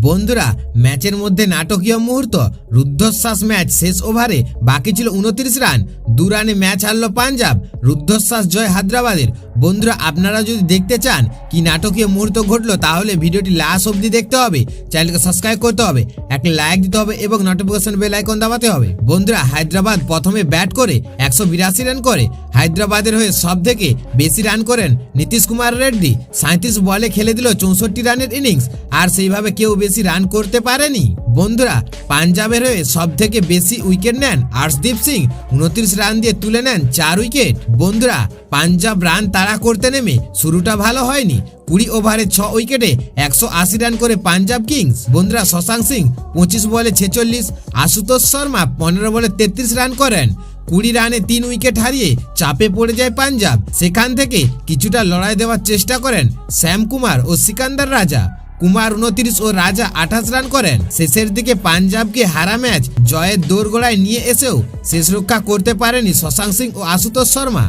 বন্ধুরা, ম্যাচের মধ্যে নাটকীয় মুহূর্ত। রুদ্ধশ্বাস ম্যাচ শেষ ওভারে বাকি ছিল 29 রান, 2 রানে ম্যাচ হারল পাঞ্জাব। রুদ্ধশ্বাস জয় হায়দ্রাবাদের। বন্ধুরা, আপনারা যদি দেখতে চান কি নাটকীয় মুহূর্ত ঘটলো তাহলে ভিডিওটি লাস্ট অবধি দেখতে হবে। চ্যানেলকে সাবস্ক্রাইব করতে হবে, একটা লাইক দিতে হবে এবং নোটিফিকেশন বেল আইকন দাবাতে হবে। বন্ধুরা, হায়দ্রাবাদ প্রথমে ব্যাট করে 182 রান করে। হায়দ্রাবাদের হয়ে সব থেকে বেশি রান করেন নীতিশ কুমার রেড্ডি। 37 বলে খেলে দিল 64 রানের ইনিংস, আর সেইভাবে কেউ বেশি রান করতে পারেনি। বন্ধুরা, পাঞ্জাবের হয়ে সব থেকে বেশি উইকেট নেন আর্শদীপ সিং। 29 রান দিয়ে তুলে নেন 4 উইকেট। বন্ধুরা, পাঞ্জাব রান তাড়া করতে নেমে শুরুটা ভালো হয়নি। 20 ওভারে 6 উইকেটে 180 রান করে পাঞ্জাব কিংস। বন্ধুরা, শশাঙ্ক সিং 25 বলে 46, আশুতোষ শর্মা 15 বলে 33 রান করেন। 20 রানে 3 উইকেট হারিয়ে চাপে পড়ে যায় পাঞ্জাব। সেখান থেকে কিছুটা লড়াই দেওয়ার চেষ্টা করেন শ্যাম কুমার ও সিকান্দার রাজা। কুমার 29 ও রাজা 28 রান করেন। শেষের দিকে পাঞ্জাবকে হারা ম্যাচ জয়ের দোরগোড়ায় নিয়ে এসেও শেষ রক্ষা করতে পারেনি শশাঙ্ক সিং ও আশুতোষ শর্মা।